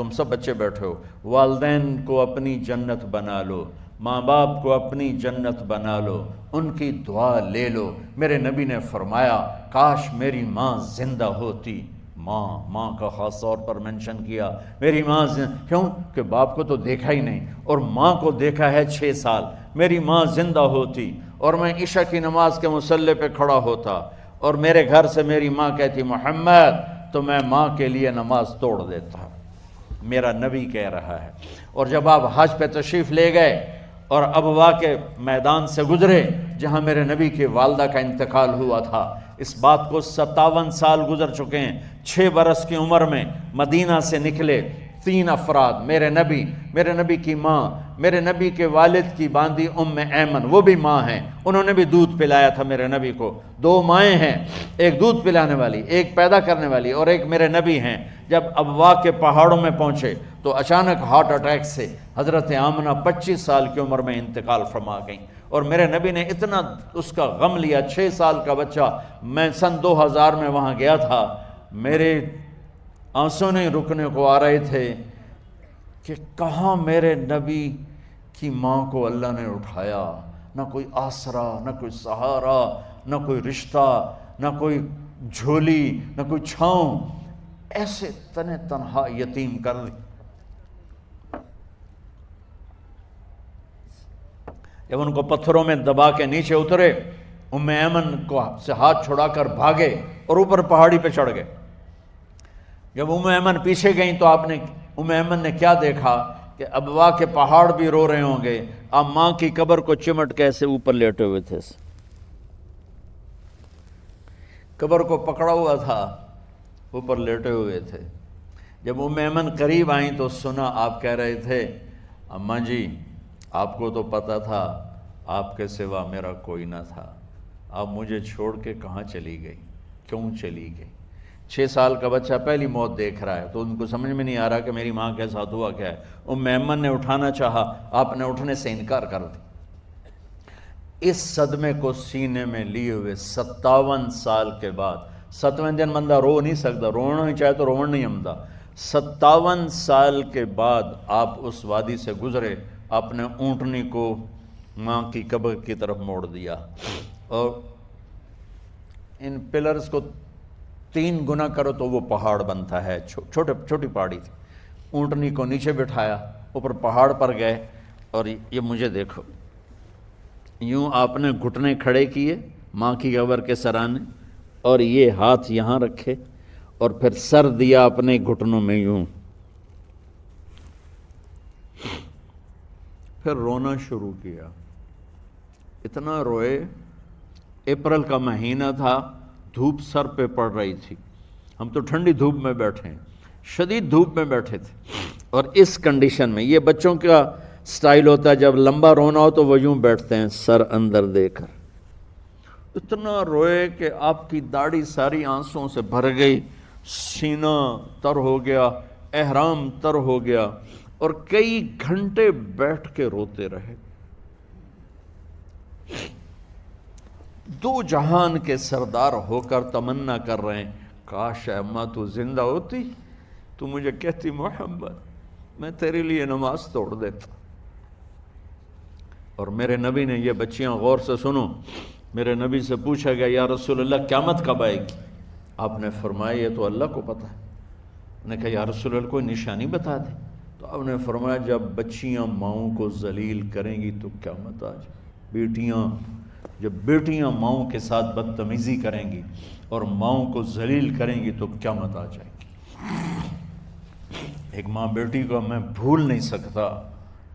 تم سب بچے بیٹھے ہو، والدین کو اپنی جنت بنا لو، ماں باپ کو اپنی جنت بنا لو، ان کی دعا لے لو۔ میرے نبی نے فرمایا کاش میری ماں زندہ ہوتی۔ ماں کا خاص طور پر منشن کیا، میری ماں کیوں کہ باپ کو تو دیکھا ہی نہیں، اور ماں کو دیکھا ہے 6 سال۔ میری ماں زندہ ہوتی اور میں عشاء کی نماز کے مصلی پہ کھڑا ہوتا اور میرے گھر سے میری ماں کہتی محمد، تو میں ماں کے لیے نماز توڑ دیتا۔ میرا نبی کہہ رہا ہے۔ اور جب آپ حج پہ تشریف لے گئے اور ابوا کے میدان سے گزرے جہاں میرے نبی کی والدہ کا انتقال ہوا تھا، اس بات کو 57 سال گزر چکے ہیں۔ 6 برس کی عمر میں مدینہ سے نکلے 3 افراد، میرے نبی کی ماں، میرے نبی کے والد کی باندی ام ایمن، وہ بھی ماں ہیں، انہوں نے بھی دودھ پلایا تھا میرے نبی کو۔ 2 مائیں ہیں، ایک دودھ پلانے والی، ایک پیدا کرنے والی، اور ایک میرے نبی ہیں۔ جب ابوا کے پہاڑوں میں پہنچے تو اچانک ہارٹ اٹیک سے حضرت آمنہ 25 سال کی عمر میں انتقال فرما گئیں، اور میرے نبی نے اتنا اس کا غم لیا۔ 6 سال کا بچہ، میں سن 2000 میں وہاں گیا تھا، میرے آنسوں نہیں رکنے کو آ رہے تھے کہ کہاں میرے نبی کی ماں کو اللہ نے اٹھایا، نہ کوئی آسرا، نہ کوئی سہارا، نہ کوئی رشتہ، نہ کوئی جھولی، نہ کوئی چھاؤں، ایسے تنہ تنہا یتیم کر دی۔ جب ان کو پتھروں میں دبا کے نیچے اترے، ام ایمن کو سے ہاتھ چھڑا کر بھاگے اور اوپر پہاڑی پہ چڑھ گئے۔ جب ام ایمن پیچھے گئیں تو ام ایمن نے کیا دیکھا کہ ابوا کے پہاڑ بھی رو رہے ہوں گے، آپ ماں کی قبر کو چمٹ کے ایسے اوپر لیٹے ہوئے تھے، قبر کو پکڑا ہوا تھا، اوپر لیٹے ہوئے تھے۔ جب ام ایمن قریب آئیں تو سنا آپ کہہ رہے تھے اماں جی، آپ کو تو پتہ تھا آپ کے سوا میرا کوئی نہ تھا، آپ مجھے چھوڑ کے کہاں چلی گئی، کیوں چلی گئی؟ 6 سال کا بچہ پہلی موت دیکھ رہا ہے تو ان کو سمجھ میں نہیں آ رہا کہ میری ماں کے ساتھ ہوا کیا ہے۔ ام ایمن نے اٹھانا چاہا، آپ نے اٹھنے سے انکار کر دی۔ اس صدمے کو سینے میں لیے ہوئے 57 سال کے بعد، 7ویں دن بندہ رو نہیں سکتا، رونا ہی چاہے تو رونا نہیں آمدا، 57 سال کے بعد آپ اس وادی سے گزرے، اپنے اونٹنی کو ماں کی قبر کی طرف موڑ دیا، اور ان پلرز کو 3 گنا کرو تو وہ پہاڑ بنتا ہے، چھوٹی پہاڑی تھی۔ اونٹنی کو نیچے بٹھایا، اوپر پہاڑ پر گئے، اور یہ مجھے دیکھو، یوں آپ نے گھٹنے کھڑے کیے ماں کی قبر کے سرانے، اور یہ ہاتھ یہاں رکھے، اور پھر سر دیا اپنے گھٹنوں میں یوں، پھر رونا شروع کیا۔ اتنا روئے، اپریل کا مہینہ تھا، دھوپ سر پہ پڑ رہی تھی، ہم تو ٹھنڈی دھوپ میں بیٹھے ہیں، شدید دھوپ میں بیٹھے تھے، اور اس کنڈیشن میں یہ بچوں کا سٹائل ہوتا ہے، جب لمبا رونا ہو تو وہ یوں بیٹھتے ہیں سر اندر دے کر۔ اتنا روئے کہ آپ کی داڑھی ساری آنسوں سے بھر گئی، سینہ تر ہو گیا، احرام تر ہو گیا، اور کئی گھنٹے بیٹھ کے روتے رہے۔ 2 جہان کے سردار ہو کر تمنا کر رہے ہیں کاش اماں تو زندہ ہوتی، تو مجھے کہتی محمد میں تیرے لیے نماز توڑ دیتا۔ اور میرے نبی نے، یہ بچیاں غور سے سنو، میرے نبی سے پوچھا گیا یا رسول اللہ قیامت کب آئے گی؟ آپ نے فرمایا یہ تو اللہ کو پتہ ہے۔ نے کہا یا رسول اللہ کوئی نشانی بتا دیں؟ تو آپ نے فرمایا جب بچیاں ماؤں کو ذلیل کریں گی تو قیامت آ جائے۔ جب بیٹیاں ماؤں کے ساتھ بدتمیزی کریں گی اور ماؤں کو ذلیل کریں گی تو قیامت آ جائے گی۔ ایک ماں بیٹی کو میں بھول نہیں سکتا،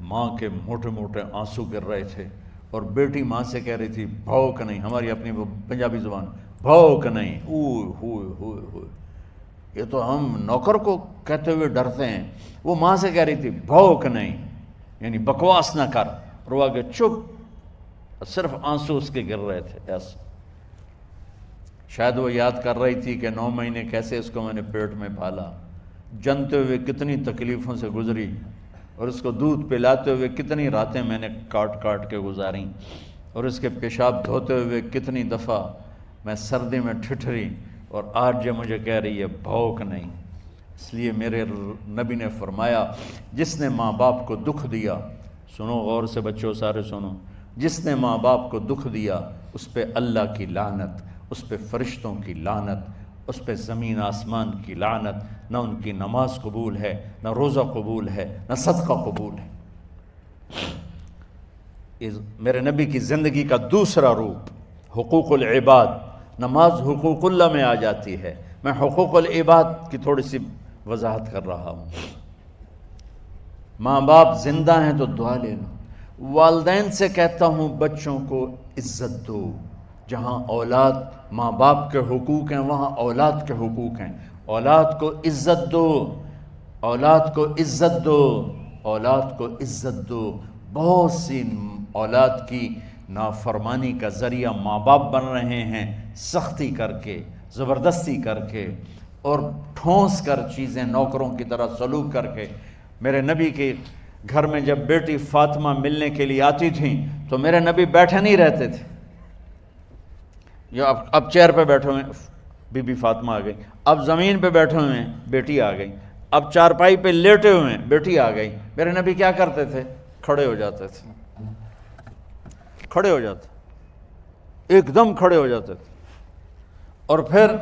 ماں کے موٹے موٹے آنسو گر رہے تھے، اور بیٹی ماں سے کہہ رہی تھی بھوک نہیں، ہماری اپنی پنجابی زبان، بھوک نہیں، اوئے ہوئے ہوئے ہوئے، یہ تو ہم نوکر کو کہتے ہوئے ڈرتے ہیں، وہ ماں سے کہہ رہی تھی بھوک نہیں، یعنی بکواس نہ کر، روا کے چپ، صرف آنسو اس کے گر رہے تھے ایسا۔ شاید وہ یاد کر رہی تھی کہ 9 مہینے کیسے اس کو میں نے پیٹ میں پالا، جنتے ہوئے کتنی تکلیفوں سے گزری، اور اس کو دودھ پلاتے ہوئے کتنی راتیں میں نے کاٹ کاٹ کے گزاریں، اور اس کے پیشاب دھوتے ہوئے کتنی دفعہ میں سردی میں ٹھٹھری، اور آج یہ مجھے کہہ رہی ہے بھوک نہیں۔ اس لیے میرے نبی نے فرمایا جس نے ماں باپ کو دکھ دیا، سنو غور سے بچوں سارے سنو، جس نے ماں باپ کو دکھ دیا اس پہ اللہ کی لعنت، اس پہ فرشتوں کی لعنت، اس پہ زمین آسمان کی لعنت، نہ ان کی نماز قبول ہے، نہ روزہ قبول ہے، نہ صدقہ قبول ہے۔ میرے نبی کی زندگی کا دوسرا روپ حقوق العباد، نماز حقوق اللہ میں آ جاتی ہے، میں حقوق العباد کی تھوڑی سی وضاحت کر رہا ہوں۔ ماں باپ زندہ ہیں تو دعا لے لو۔ والدین سے کہتا ہوں بچوں کو عزت دو، جہاں اولاد ماں باپ کے حقوق ہیں وہاں اولاد کے حقوق ہیں، اولاد کو عزت دو، اولاد کو عزت دو، اولاد کو عزت دو۔ بہت سی اولاد کی نافرمانی کا ذریعہ ماں باپ بن رہے ہیں، سختی کر کے، زبردستی کر کے اور ٹھونس کر چیزیں نوکروں کی طرح سلوک کر کے۔ میرے نبی کے گھر میں جب بیٹی فاطمہ ملنے کے لیے آتی تھیں تو میرے نبی بیٹھے نہیں رہتے تھے، یا اب چیئر پہ بیٹھے ہوئے بی بی فاطمہ آ گئی، اب زمین پہ بیٹھے ہوئے ہیں بیٹی آ گئی، اب چارپائی پہ لیٹے ہوئے ہیں بیٹی آ گئی۔ میرے نبی کیا کرتے تھے؟ کھڑے ہو جاتے تھے، کھڑے ہو جاتے، ایک دم کھڑے ہو جاتے تھے، اور پھر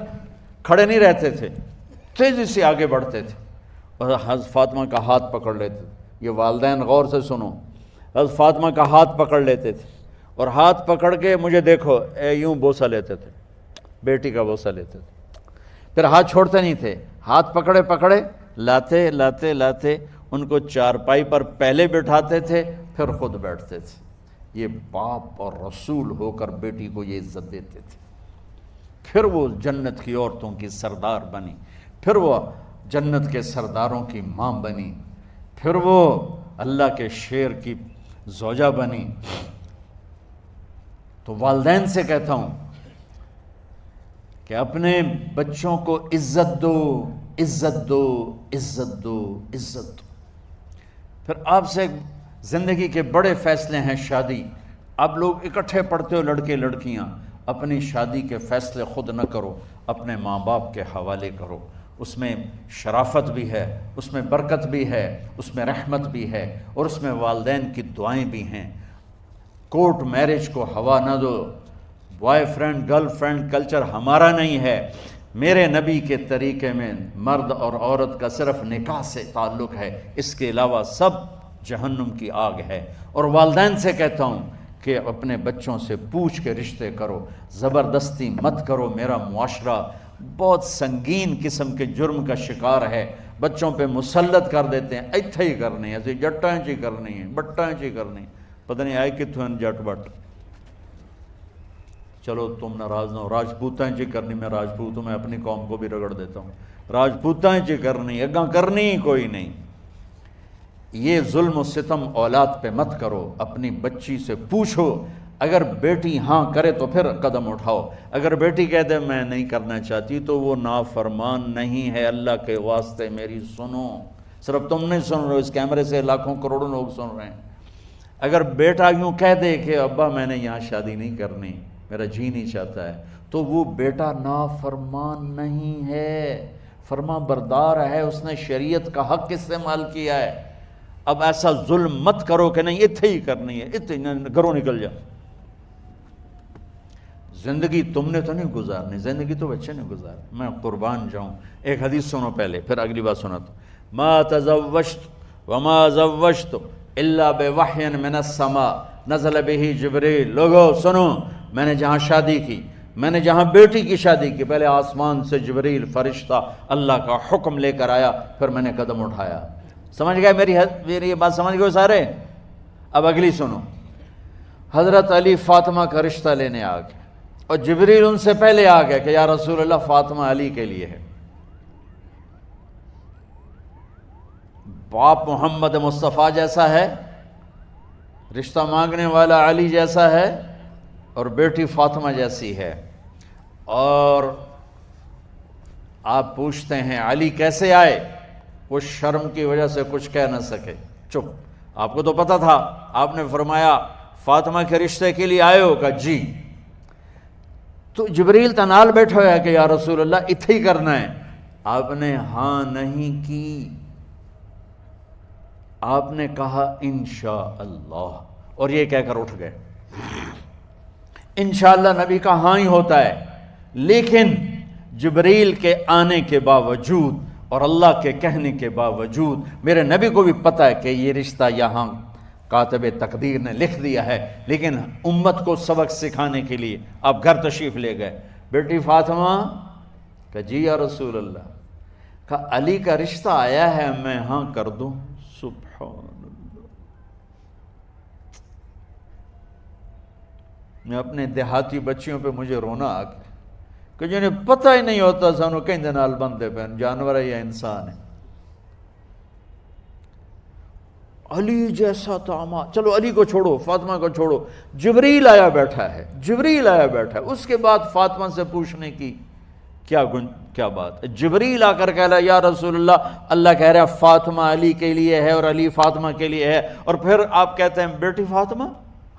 کھڑے نہیں رہتے تھے، تیزی سے آگے بڑھتے تھے اور حضرت فاطمہ کا ہاتھ پکڑ لیتے تھے۔ یہ والدین غور سے سنو، حضرت فاطمہ کا ہاتھ پکڑ لیتے تھے اور ہاتھ پکڑ کے مجھے دیکھو یوں بوسہ لیتے تھے، بیٹی کا بوسہ لیتے تھے، پھر ہاتھ چھوڑتے نہیں تھے، ہاتھ پکڑے پکڑے لاتے لاتے لاتے ان کو چارپائی پر پہلے بٹھاتے تھے پھر خود بیٹھتے تھے۔ یہ باپ اور رسول ہو کر بیٹی کو یہ عزت دیتے تھے۔ پھر وہ جنت کی عورتوں کی سردار بنی، پھر وہ جنت کے سرداروں کی ماں بنی، پھر وہ اللہ کے شیر کی زوجہ بنی۔ تو والدین سے کہتا ہوں کہ اپنے بچوں کو عزت دو، عزت دو، عزت دو، عزت دو۔ پھر آپ سے زندگی کے بڑے فیصلے ہیں شادی۔ اب لوگ اکٹھے پڑھتے ہو لڑکے لڑکیاں، اپنی شادی کے فیصلے خود نہ کرو، اپنے ماں باپ کے حوالے کرو۔ اس میں شرافت بھی ہے، اس میں برکت بھی ہے، اس میں رحمت بھی ہے، اور اس میں والدین کی دعائیں بھی ہیں۔ کورٹ میرج کو ہوا نہ دو، boy friend girl friend culture ہمارا نہیں ہے۔ میرے نبی کے طریقے میں مرد اور عورت کا صرف نکاح سے تعلق ہے، اس کے علاوہ سب جہنم کی آگ ہے۔ اور والدین سے کہتا ہوں کہ اپنے بچوں سے پوچھ کے رشتے کرو، زبردستی مت کرو۔ میرا معاشرہ بہت سنگین قسم کے جرم کا شکار ہے، بچوں پہ مسلط کر دیتے ہیں، ایتھے ہی کرنی ہے، ایسے جٹائیں چی کرنی ہے، بٹائیں چی کرنی ہے، پتہ نہیں آئے کتوں ہیں جٹ بٹ۔ چلو تم ناراض نہ ہو، راجپوتائیں چی کرنی، میں راجپوت ہوں، میں اپنی قوم کو بھی رگڑ دیتا ہوں، راجپوتائیں چی کرنی، اگاں کرنی ہی کوئی نہیں۔ یہ ظلم و ستم اولاد پہ مت کرو، اپنی بچی سے پوچھو، اگر بیٹی ہاں کرے تو پھر قدم اٹھاؤ، اگر بیٹی کہہ دے میں نہیں کرنا چاہتی تو وہ نافرمان نہیں ہے۔ اللہ کے واسطے میری سنو، صرف تم نہیں سن رہے ہو، اس کیمرے سے لاکھوں کروڑوں لوگ سن رہے ہیں۔ اگر بیٹا یوں کہہ دے کہ ابا میں نے یہاں شادی نہیں کرنی، میرا جی نہیں چاہتا ہے، تو وہ بیٹا نافرمان نہیں ہے، فرما بردار ہے، اس نے شریعت کا حق استعمال کیا ہے۔ اب ایسا ظلم مت کرو کہ نہیں اتھے ہی کرنی ہے، اتھے گھروں نکل جا۔ زندگی تم نے تو نہیں گزارنی، زندگی تو بچے نے گزارنی۔ میں قربان جاؤں، ایک حدیث سنو پہلے پھر اگلی بات سناتا ہوں۔ ما تزوجت وما زوجت الا بوحی من السماء نزل به جبریل۔ لوگو سنو، میں نے جہاں شادی کی، میں نے جہاں بیٹی کی شادی کی، پہلے آسمان سے جبریل فرشتہ اللہ کا حکم لے کر آیا، پھر میں نے قدم اٹھایا۔ سمجھ گئے میری یہ بات؟ سمجھ گئے سارے؟ اب اگلی سنو۔ حضرت علی فاطمہ کا رشتہ لینے آ گئے اور جبریل ان سے پہلے آ گیا کہ یا رسول اللہ فاطمہ علی کے لیے ہے۔ باپ محمد مصطفیٰ جیسا ہے، رشتہ مانگنے والا علی جیسا ہے، اور بیٹی فاطمہ جیسی ہے۔ اور آپ پوچھتے ہیں علی کیسے آئے؟ وہ شرم کی وجہ سے کچھ کہہ نہ سکے، چپ۔ آپ کو تو پتہ تھا، آپ نے فرمایا فاطمہ کے رشتے کے لیے آئے ہو؟ کہا جی۔ تو جبریل تنال بیٹھا ہوا ہے کہ یا رسول اللہ اتھے ہی کرنا ہے، آپ نے ہاں نہیں کی، آپ نے کہا انشاءاللہ، اور یہ کہہ کر اٹھ گئے۔ انشاءاللہ نبی کا ہاں ہی ہوتا ہے، لیکن جبریل کے آنے کے باوجود اور اللہ کے کہنے کے باوجود میرے نبی کو بھی پتہ ہے کہ یہ رشتہ یہاں کاتب تقدیر نے لکھ دیا ہے، لیکن امت کو سبق سکھانے کے لیے آپ گھر تشریف لے گئے۔ بیٹی فاطمہ کہ جی یا رسول اللہ، کہا علی کا رشتہ آیا ہے، میں ہاں کر دوں؟ سبحان اللہ۔ میں اپنے دیہاتی بچیوں پہ مجھے رونا آ گیا کہ جنہیں پتہ ہی نہیں ہوتا سانو کہیں نال بندے پہ جانور ہے یا انسان ہے۔ علی جیسا داماد، چلو علی کو چھوڑو، فاطمہ کو چھوڑو، جبریل آیا بیٹھا ہے، جبریل آیا بیٹھا ہے۔ اس کے بعد فاطمہ سے پوچھنے کی کیا بات؟ جبریل آ کر کہہ رہا یا رسول اللہ، اللہ کہہ رہا ہے فاطمہ علی کے لیے ہے اور علی فاطمہ کے لیے ہے، اور پھر آپ کہتے ہیں بیٹی فاطمہ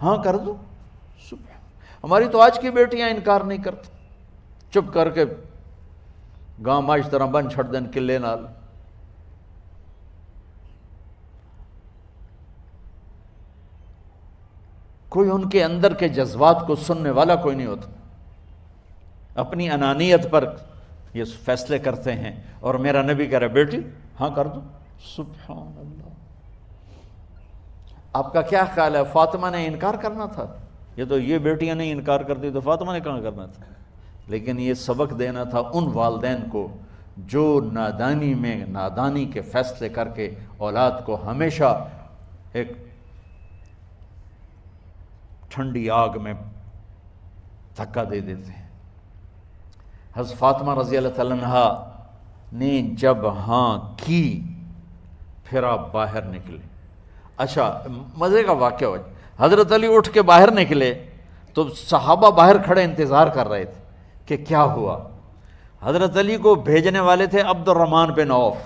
ہاں کر دو۔ ہماری تو آج کی بیٹیاں انکار نہیں کرتی، چپ کر کے گاں ماش طرح بن چھڑ دین کلے نال۔ کوئی ان کے اندر کے جذبات کو سننے والا کوئی نہیں ہوتا، اپنی انانیت پر یہ فیصلے کرتے ہیں، اور میرا نبی کہہ رہا بیٹی ہاں کر دو۔ سبحان اللہ۔ آپ کا کیا خیال ہے فاطمہ نے انکار کرنا تھا؟ یہ تو یہ بیٹیاں نہیں انکار کرتی تو فاطمہ نے کہاں کرنا تھا؟ لیکن یہ سبق دینا تھا ان والدین کو جو نادانی کے فیصلے کر کے اولاد کو ہمیشہ ایک ٹھنڈی آگ میں دھکا دے دیتے ہیں۔ حضرت فاطمہ رضی اللہ تعالیٰ عنہا نے جب ہاں کی پھر آپ باہر نکلے۔ اچھا مزے کا واقعہ ہو، حضرت علی اٹھ کے باہر نکلے تو صحابہ باہر کھڑے انتظار کر رہے تھے کہ کیا ہوا۔ حضرت علی کو بھیجنے والے تھے عبد الرحمن بن عوف،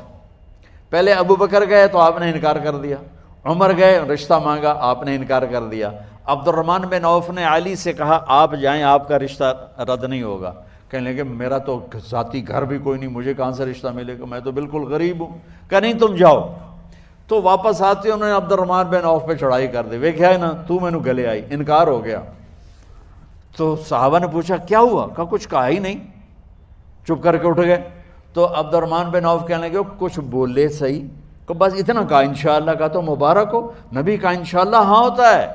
پہلے ابو بکر گئے تو آپ نے انکار کر دیا، عمر گئے رشتہ مانگا، آپ نے انکار کر دیا۔ عبد الرحمن بن عوف نے علی سے کہا آپ جائیں، آپ کا رشتہ رد نہیں ہوگا۔ کہنے لگے میرا تو ذاتی گھر بھی کوئی نہیں، مجھے کہاں سے رشتہ ملے گا، میں تو بالکل غریب ہوں۔ کہا نہیں تم جاؤ۔ تو واپس آتے انہوں نے عبد الرحمن بن عوف پہ چڑھائی کر دی، ویکھیا ہے نا تو مینوں گلے آئی، انکار ہو گیا۔ تو صحابہ نے پوچھا کیا ہوا؟ کہا کچھ کہا ہی نہیں، چپ کر کے اٹھ گئے۔ تو عبد الرحمن بن عوف کہنے لگے کچھ بولے صحیح، کہ بس اتنا کہا انشاءاللہ، کہا تو مبارک ہو، نبی کا انشاءاللہ ہاں ہوتا ہے۔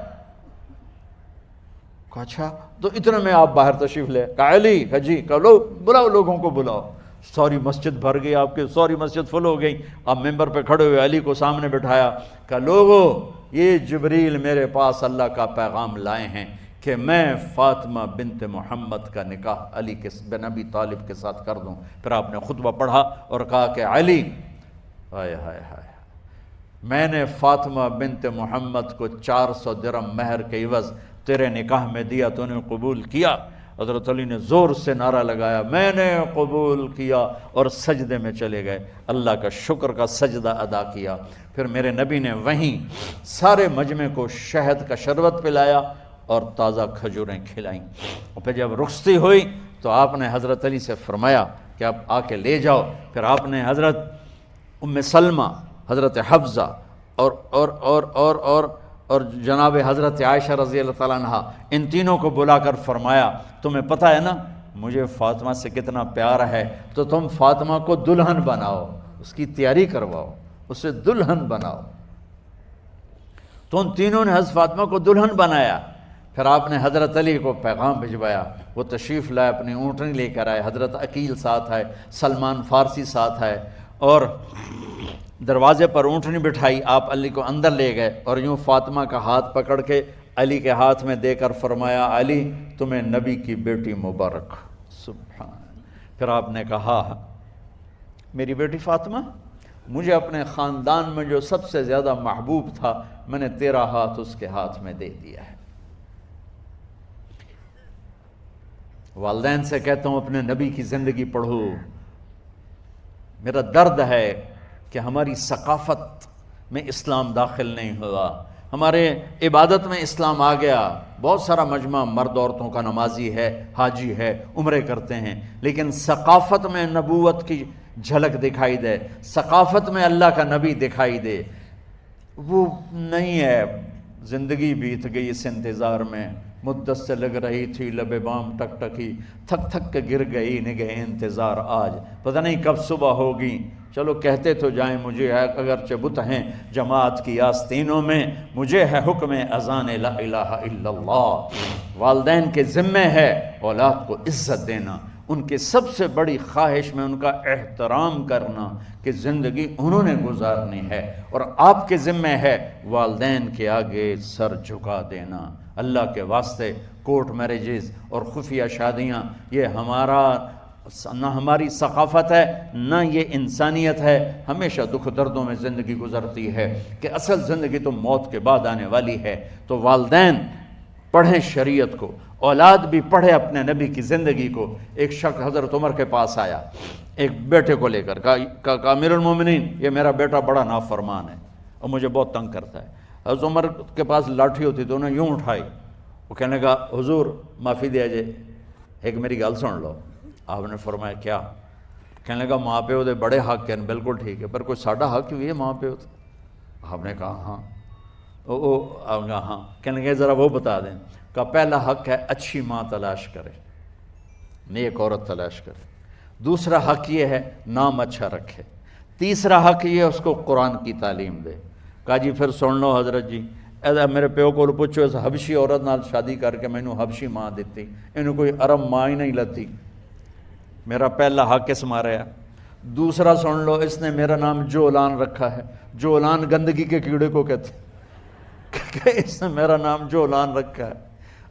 کہا اچھا، تو اتنے میں آپ باہر تشریف لے۔ کہا علی، کہا جی، کہا لو بلاؤ، لوگوں کو بلاؤ۔ ساری مسجد بھر گئی، آپ کے ساری مسجد فل ہو گئی۔ آپ ممبر پہ کھڑے ہوئے علی کو سامنے بٹھایا، کہا لوگو یہ جبریل میرے پاس اللہ کا پیغام لائے ہیں کہ میں فاطمہ بنت محمد کا نکاح علی کے بن ابی طالب کے ساتھ کر دوں۔ پھر آپ نے خطبہ پڑھا اور کہا کہ علی، ہائے ہائے ہائے، میں نے فاطمہ بنت محمد کو 400 درہم مہر کے عوض تیرے نکاح میں دیا، تو نے قبول کیا؟ حضرت علی نے زور سے نعرہ لگایا میں نے قبول کیا، اور سجدے میں چلے گئے، اللہ کا شکر کا سجدہ ادا کیا۔ پھر میرے نبی نے وہیں سارے مجمع کو شہد کا شربت پلایا اور تازہ کھجوریں کھلائیں، اور پھر جب رخصتی ہوئی تو آپ نے حضرت علی سے فرمایا کہ آپ آ کے لے جاؤ۔ پھر آپ نے حضرت ام سلمہ، حضرت حفصہ اور جناب حضرت عائشہ رضی اللہ تعالیٰ عنہ، ان تینوں کو بلا کر فرمایا تمہیں پتہ ہے نا مجھے فاطمہ سے کتنا پیار ہے، تو تم فاطمہ کو دلہن بناؤ، اس کی تیاری کرواؤ، اسے دلہن بناؤ۔ تو ان تینوں نے حضرت فاطمہ کو دلہن بنایا۔ پھر آپ نے حضرت علی کو پیغام بھجوایا، وہ تشریف لائے، اپنی اونٹنی لے کر آئے، حضرت عقیل ساتھ ہے، سلمان فارسی ساتھ ہے، اور دروازے پر اونٹنی بٹھائی، آپ علی کو اندر لے گئے اور یوں فاطمہ کا ہاتھ پکڑ کے علی کے ہاتھ میں دے کر فرمایا علی تمہیں نبی کی بیٹی مبارک۔ سبحان۔ پھر آپ نے کہا میری بیٹی فاطمہ، مجھے اپنے خاندان میں جو سب سے زیادہ محبوب تھا میں نے تیرا ہاتھ اس کے ہاتھ میں دے دیا ہے۔ والدین سے کہتا ہوں اپنے نبی کی زندگی پڑھو۔ میرا درد ہے کہ ہماری ثقافت میں اسلام داخل نہیں ہوا، ہمارے عبادت میں اسلام آ گیا، بہت سارا مجمع مرد عورتوں کا نمازی ہے، حاجی ہے، عمرے کرتے ہیں، لیکن ثقافت میں نبوت کی جھلک دکھائی دے، ثقافت میں اللہ کا نبی دکھائی دے، وہ نہیں ہے۔ زندگی بیت گئی اس انتظار میں، مدت سے لگ رہی تھی لب بام ٹک ٹکی، تھک تھک کے گر گئی نگہ انتظار آج، پتہ نہیں کب صبح ہوگی۔ چلو کہتے تو جائیں مجھے ہے اگرچہ بت ہیں جماعت کی آستینوں میں، مجھے ہے حکم اذان لا الہ الا اللہ۔ والدین کے ذمہ ہے اولاد کو عزت دینا، ان کے سب سے بڑی خواہش میں ان کا احترام کرنا کہ زندگی انہوں نے گزارنی ہے، اور آپ کے ذمہ ہے والدین کے آگے سر جھکا دینا۔ اللہ کے واسطے کورٹ میرجز اور خفیہ شادیاں یہ نہ ہماری ثقافت ہے نہ یہ انسانیت ہے۔ ہمیشہ دکھ دردوں میں زندگی گزرتی ہے کہ اصل زندگی تو موت کے بعد آنے والی ہے۔ تو والدین پڑھیں شریعت کو، اولاد بھی پڑھے اپنے نبی کی زندگی کو۔ ایک شخص حضرت عمر کے پاس آیا ایک بیٹے کو لے کر، کہا امیر المومنین یہ میرا بیٹا بڑا نافرمان ہے اور مجھے بہت تنگ کرتا ہے۔ حضرت عمر کے پاس لاٹھی ہوتی تو انہوں نے یوں اٹھائی، وہ کہنے لگا حضور معافی دیا جائے، ایک میری گل سن لو۔ آپ نے فرمایا کیا؟ کہنے لگا ماں پیو دے بڑے حق ہیں، بالکل ٹھیک ہے، پر کوئی ساڈا حق بھی ہے ماں پیو؟ آپ نے کہا ہاں۔ آپ نے کہا ہاں۔ کہنے لگے ذرا وہ بتا دیں۔ کہا پہلا حق ہے اچھی ماں تلاش کرے، نیک عورت تلاش کرے۔ دوسرا حق یہ ہے نام اچھا رکھے۔ تیسرا حق یہ ہے اس کو قرآن کی تعلیم دے۔ کہا جی پھر سن لو حضرت جی، میرے پیو کو پوچھو اس حبشی عورت نال شادی کر کے مینوں حبشی ماں دیتی، انہوں کوئی عرب ماں ہی نہیں لتی۔ میرا پہلا حق اس مارے ہے۔ دوسرا سن لو، اس نے میرا نام جولان رکھا ہے، جولان گندگی کے کیڑے کو کہتے کہ اس نے میرا نام جولان رکھا ہے۔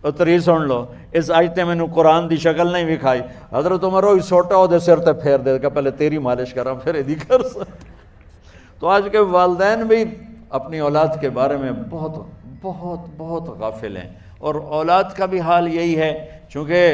اور تری سن لو، اس آج تے مینوں قرآن دی شکل نہیں وکھائی۔ حضرت عمر ہوئی سوٹا وہ دے سر تے پھیر دے کہ پہلے تیری مالش کراں پھر ایدی کر سکتا۔ تو آج کے والدین بھی اپنی اولاد کے بارے میں بہت بہت بہت غافل ہیں، اور اولاد کا بھی حال یہی ہے، چونکہ